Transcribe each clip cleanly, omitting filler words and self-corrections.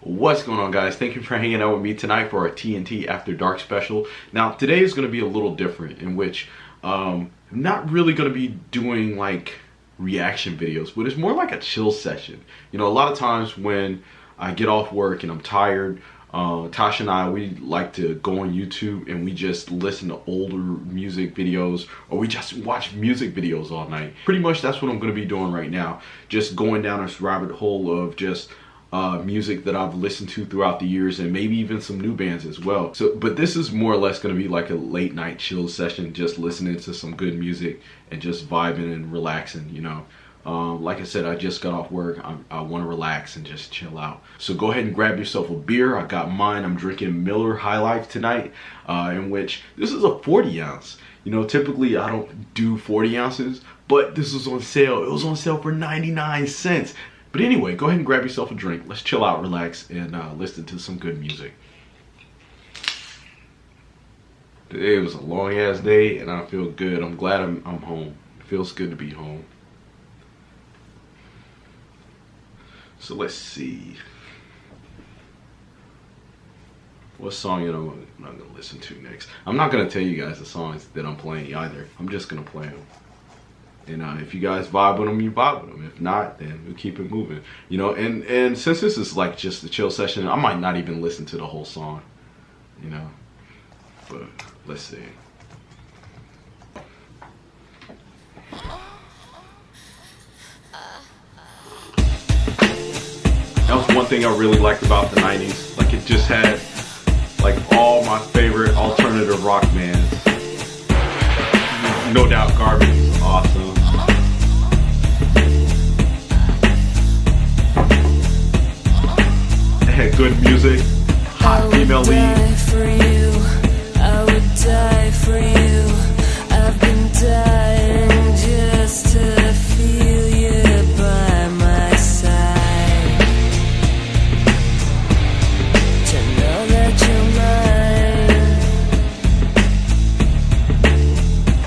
What's going on, guys? Thank you for hanging out with me tonight for our TnT After Dark special. Now, today is going to be a little different, in which I'm not really going to be doing like reaction videos, but it's more like a chill session. You know, a lot of times when I get off work and I'm tired, Tasha and I, we like to go on YouTube and we just listen to older music videos, or we just watch music videos all night. Pretty much that's what I'm going to be doing right now. Just going down this rabbit hole of just music that I've listened to throughout the years, and maybe even some new bands as well. But this is more or less going to be like a late night chill session, just listening to some good music and just vibing and relaxing, you know. Like I said, I just got off work. I want to relax and just chill out. So go ahead and grab yourself a beer. I got mine. I'm drinking Miller High Life tonight, in which this is a 40 ounce. You know, typically I don't do 40 ounces, but this was on sale. It was on sale for 99 cents. But anyway, go ahead and grab yourself a drink. Let's chill out, relax, and listen to some good music. Today was a long ass day and I feel good. I'm glad I'm home. It feels good to be home. So let's see. What song am I going to listen to next? I'm not going to tell you guys the songs that I'm playing either. I'm just going to play them. And if you guys vibe with them, you vibe with them. If not, then we'll keep it moving. You know, and since this is like just a chill session, I might not even listen to the whole song. You know, but let's see. That was one thing I really liked about the 90s. Like, it just had like all my favorite alternative rock bands. No doubt Garbage is awesome. It had good music, hot female lead. I would die for you. I've been dying just to feel you by my side. To know that you're mine.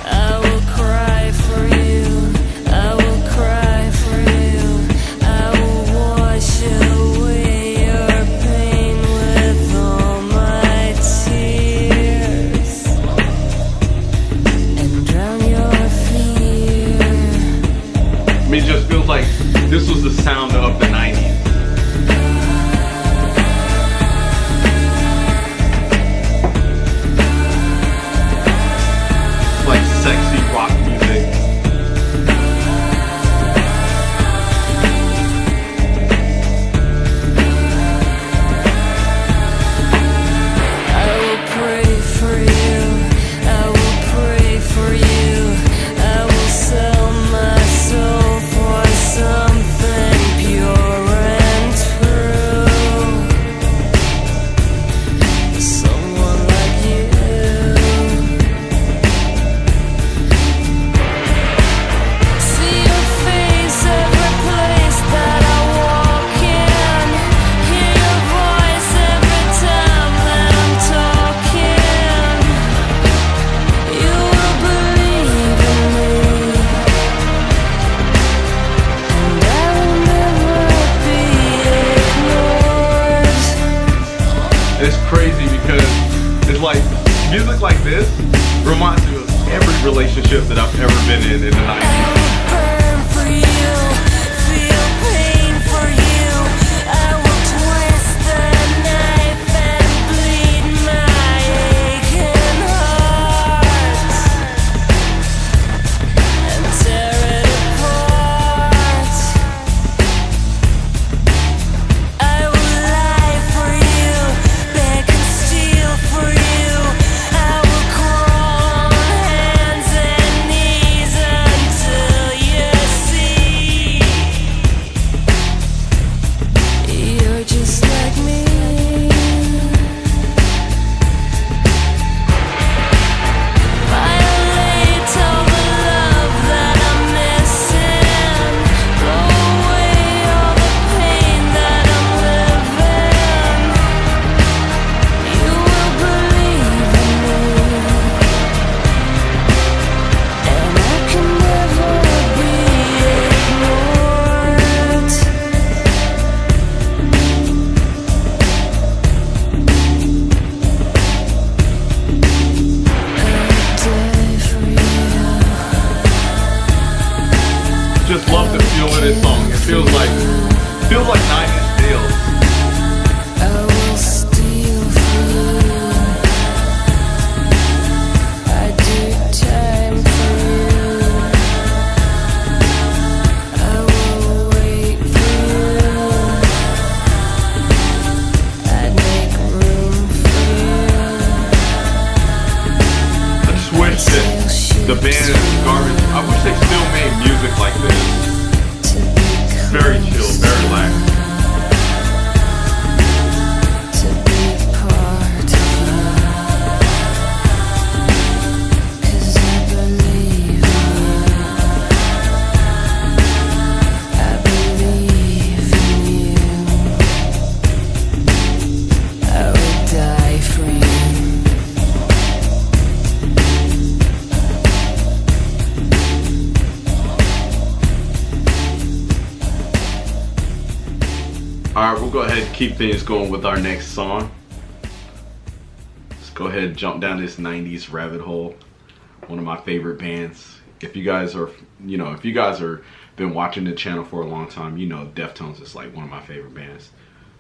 I will cry for you. I will cry for you. I will wash away your pain with all my tears and drown your fear. I mean, it just feels like this was the sound of the 90s. Like sexy rock music. I will pray for you. I will pray for you. I will sell my soul for something pure and true. Someone like you. See your face every place that I walk in. Hear your voice every time that I'm talking. You will believe in me, and I will never be ignored. It's crazy because it's like music like this reminds me of every relationship that I've ever been in the 90s. Burn for you, feel pain for you. I will twist the knife and bleed my aching heart and tear it apart. I will lie for you, beg and steal for you. I will crawl on hands and knees until you see you're just like me. Violate all the love that I'm missing. Blow away all the pain that I'm living. You will believe in me, and I can never be ignored. The band is garbage. I wish they still made music like this. Very chill, very relaxed. Alright, we'll go ahead and keep things going with our next song. Let's go ahead and jump down this 90s rabbit hole. One of my favorite bands. If you guys are, if you guys are been watching the channel for a long time, you know Deftones is like one of my favorite bands.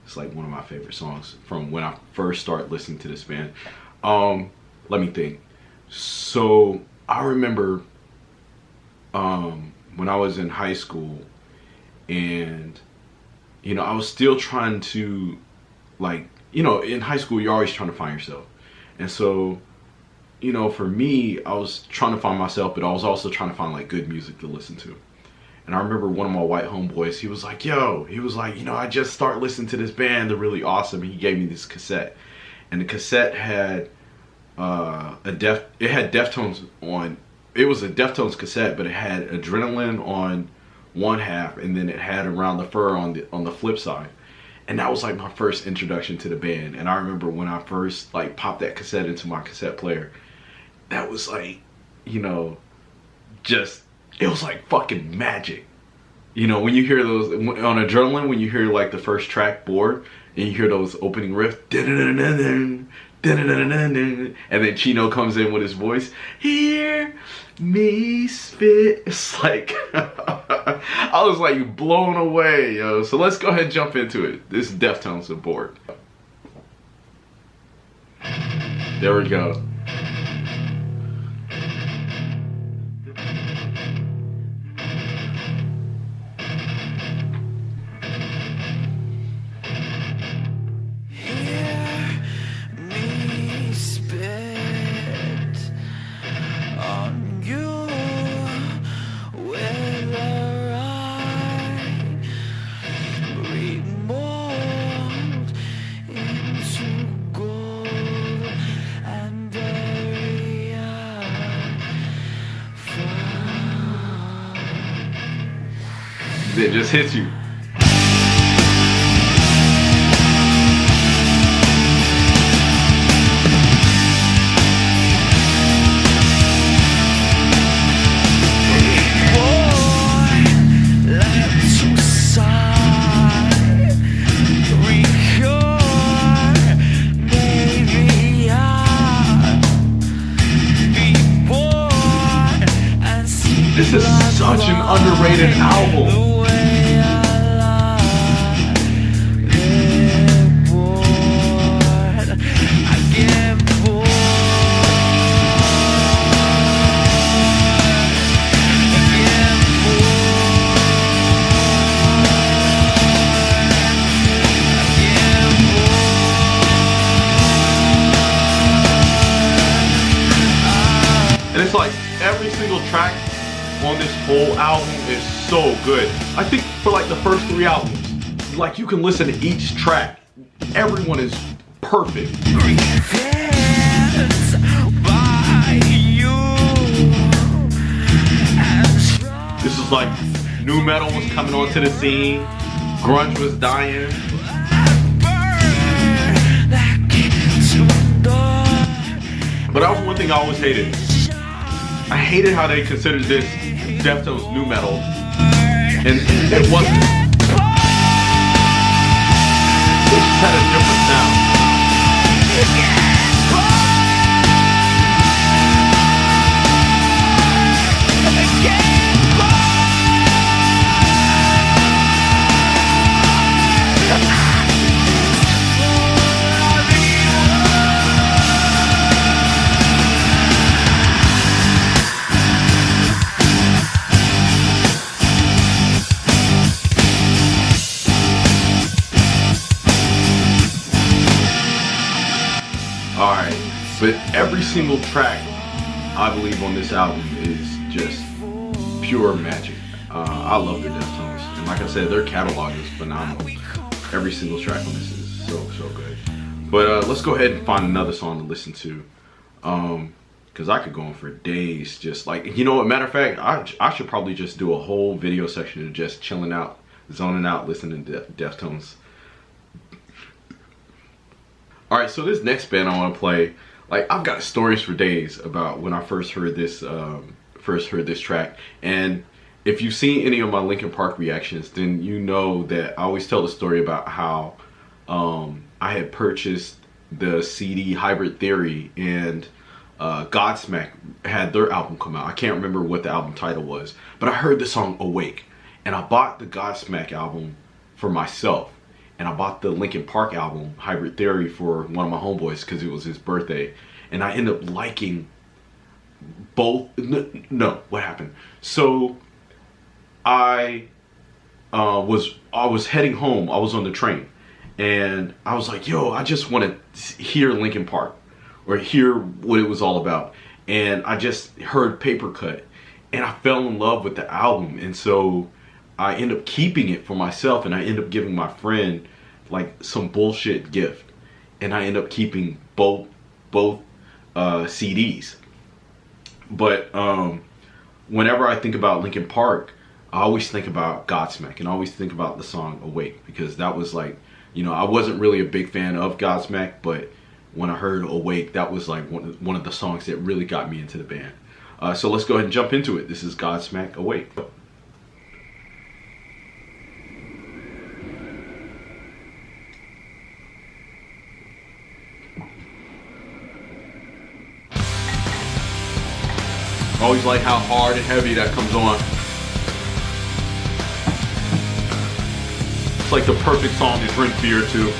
It's like one of my favorite songs from when I first started listening to this band. Let me think. So I remember when I was in high school, and I was still trying to, in high school you're always trying to find yourself. And so, for me, I was trying to find myself, but I was also trying to find like good music to listen to. And I remember one of my white homeboys, he was like, I just started listening to this band, they're really awesome. And he gave me this cassette. And the cassette had it had Deftones on. It was a Deftones cassette, but it had Adrenaline on one half, and then it had Around the Fur on the flip side. And that was like my first introduction to the band. And I remember when I first like popped that cassette into my cassette player, that was like, it was like fucking magic. When you hear those on Adrenaline, when you hear like the first track, Bored, and you hear those opening riffs, and then Chino comes in with his voice, hear me spit. It's like I was like blown away, yo. So let's go ahead and jump into it. This is Deftones and Bored. There we go. It just hits you. This is such an underrated album. And it's like every single track on this whole album is so good. I think for like the first 3 albums, like you can listen to each track. Everyone is perfect. This is like new metal was coming onto the scene. Grunge was dying. But that was one thing I always hated. I hated how they considered this Deftones new metal, and it wasn't. It just had a different sound. Alright, but every single track I believe on this album is just pure magic. I love their Deftones, and like I said, their catalog is phenomenal. Every single track on this is so good. But let's go ahead and find another song to listen to, because I could go on for days. Just like, you know what, matter of fact, I should probably just do a whole video section of just chilling out, zoning out, listening to Deftones. Alright, so this next band I want to play, like, I've got stories for days about when I first heard this track. And if you've seen any of my Linkin Park reactions, then you know that I always tell the story about how I had purchased the CD Hybrid Theory, and Godsmack had their album come out. I can't remember what the album title was, but I heard the song Awake, and I bought the Godsmack album for myself. And I bought the Linkin Park album, Hybrid Theory, for one of my homeboys because it was his birthday. And I ended up liking both. No, what happened? So I was heading home. I was on the train. And I was like, yo, I just want to hear Linkin Park, or hear what it was all about. And I just heard Paper Cut. And I fell in love with the album. And so I end up keeping it for myself, and I end up giving my friend like some bullshit gift, and I end up keeping both CDs. But whenever I think about Linkin Park, I always think about Godsmack, and I always think about the song Awake, because that was like, you know, I wasn't really a big fan of Godsmack, but when I heard Awake, that was like one of the songs that really got me into the band. So let's go ahead and jump into it. This is Godsmack Awake. Always like how hard and heavy that comes on. It's like the perfect song to drink beer to.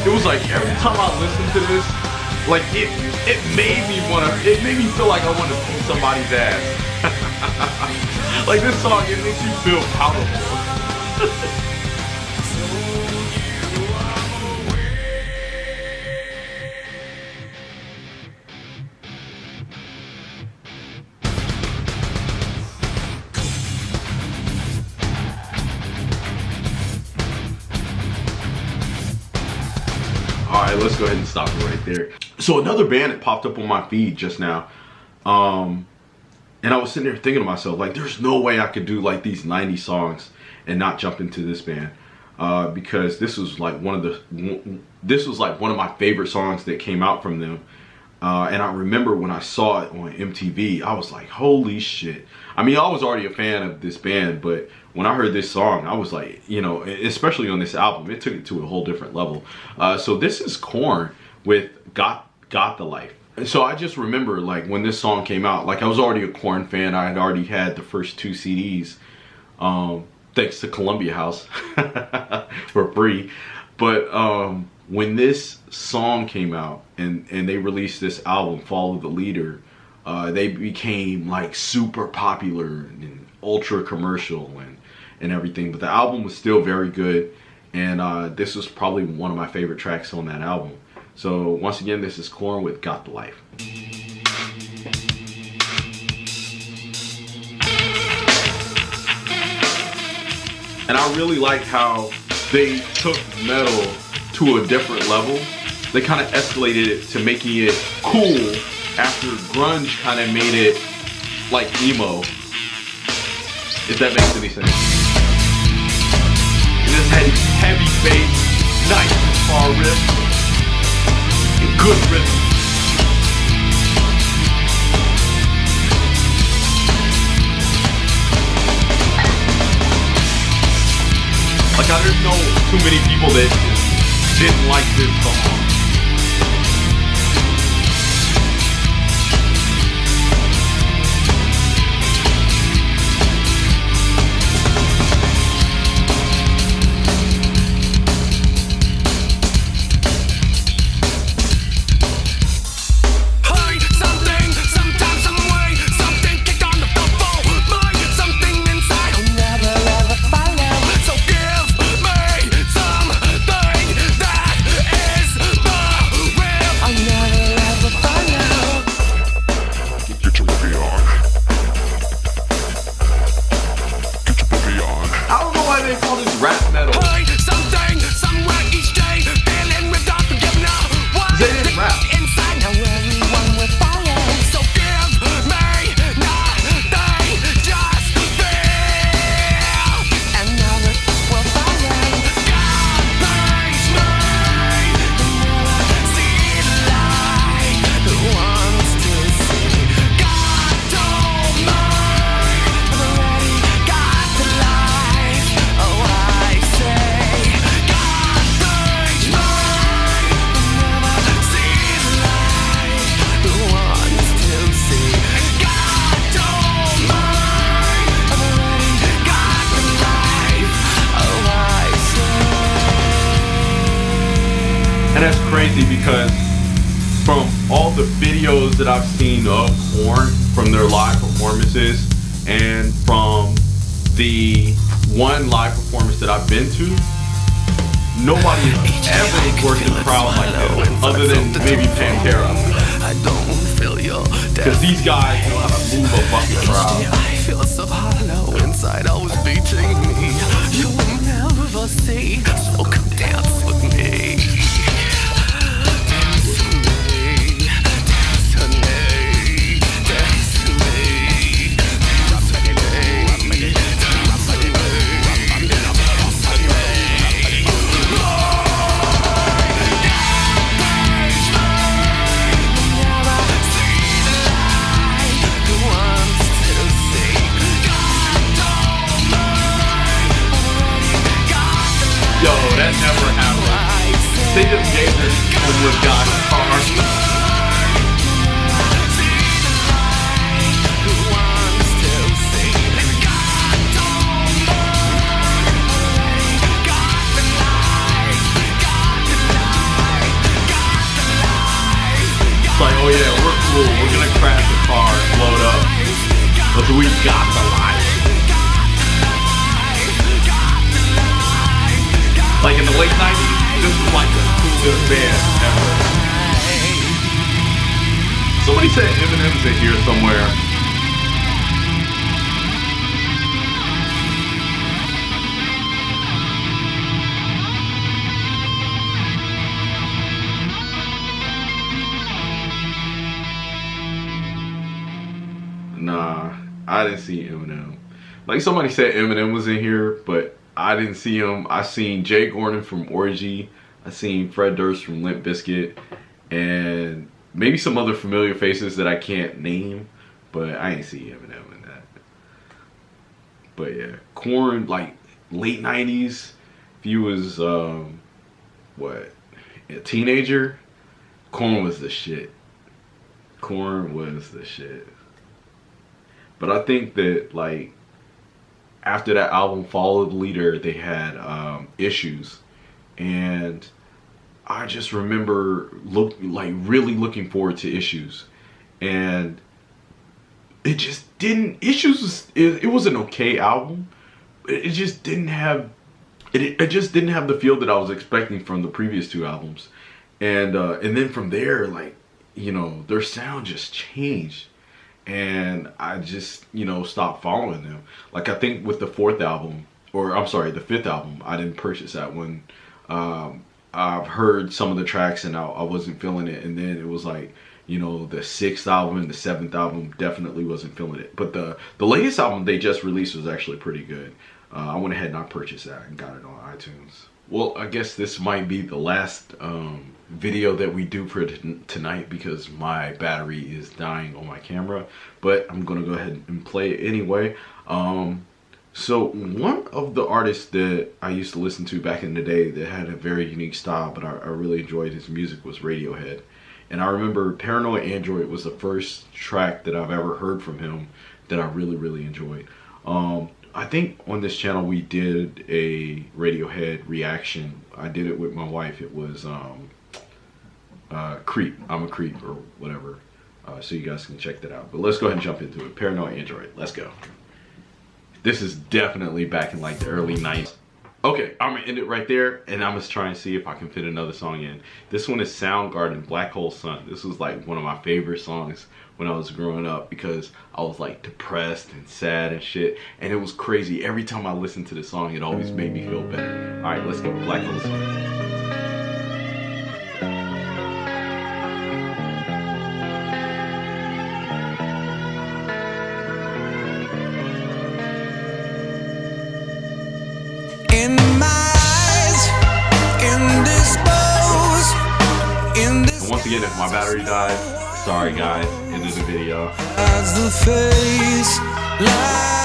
It was like every time I listened to this, like it made me feel like I want to beat somebody's ass. Like this song, it makes you feel powerful. Alright, let's go ahead and stop it right there. So another band that popped up on my feed just now, and I was sitting there thinking to myself, like, there's no way I could do like these 90 songs and not jump into this band, because this was like one of my favorite songs that came out from them. And I remember when I saw it on MTV, I was like, holy shit. I mean, I was already a fan of this band, but when I heard this song, I was like, you know, especially on this album, it took it to a whole different level. So this is Korn with Got the Life. So I just remember, like, when this song came out, like, I was already a Korn fan. I had already had the first 2 CDs, thanks to Columbia House for free. But when this song came out and they released this album, Follow the Leader, they became like super popular and ultra commercial and everything. But the album was still very good, and this was probably one of my favorite tracks on that album. So once again, this is Korn with Got the Life. And I really like how they took metal to a different level. They kind of escalated it to making it cool after grunge kind of made it like emo, if that makes any sense. And this heavy bass, nice guitar riff, and good rhythm. Like, I don't know too many people that didn't like this song. And that's crazy because from all the videos that I've seen of Korn, from their live performances, and from the one live performance that I've been to, nobody has ever worked a crowd like this, other than maybe Pantera. Because these guys know how to move a fucking crowd. I feel so hollow inside, always beating me. You will never see, so come dance with me. Yo, that never happened. They just gave this homeless guy a car. It's like, oh yeah, we're cool. We're gonna crash the car and blow it up. But we got the life. Like in the late 90s, this was like the coolest band ever. Somebody said Eminem's in here somewhere. Nah, I didn't see Eminem. Like somebody said Eminem was in here, but I didn't see him. I seen Jay Gordon from Orgy. I seen Fred Durst from Limp Bizkit, and Maybe some other familiar faces that I can't name, but I ain't see Eminem in that. But yeah, Korn, like late 90s, if you was what, a teenager, Korn was the shit. Korn was the shit. But I think that like after that album, Follow the Leader, they had Issues, and I just remember really looking forward to Issues, and it just didn't. Issues was it was an okay album. It just didn't have it just didn't have the feel that I was expecting from the previous two albums, and then from there, like, you know, their sound just changed, and I just, you know, stopped following them. Like, I think with the fourth album, or I'm sorry, the fifth album, I didn't purchase that one. I've heard some of the tracks and I wasn't feeling it, and then it was like, you know, the sixth album and the seventh album definitely wasn't feeling it. But the latest album they just released was actually pretty good. I went ahead and I purchased that and got it on iTunes. Well, I guess this might be the last video that we do for tonight because my battery is dying on my camera. But I'm gonna go ahead and play it anyway. So one of the artists that I used to listen to back in the day that had a very unique style, but I really enjoyed his music, was Radiohead. And I remember Paranoid Android was the first track that I've ever heard from him that I really, really enjoyed. I think on this channel we did a Radiohead reaction. I did it with my wife. It was Creep. I'm a Creep or whatever. So you guys can check that out. But let's go ahead and jump into it. Paranoid Android. Let's go. This is definitely back in like the early 90s. Okay, I'm gonna end it right there, and I'm gonna try and see if I can fit another song in. This one is Soundgarden, Black Hole Sun. This was like one of my favorite songs when I was growing up because I was like depressed and sad and shit, and it was crazy. Every time I listened to the song, it always made me feel better. All right, let's go, Black Hole Sun. In my eyes, indisposed, And once again, if my battery dies, sorry guys, end of the video. as the face lies.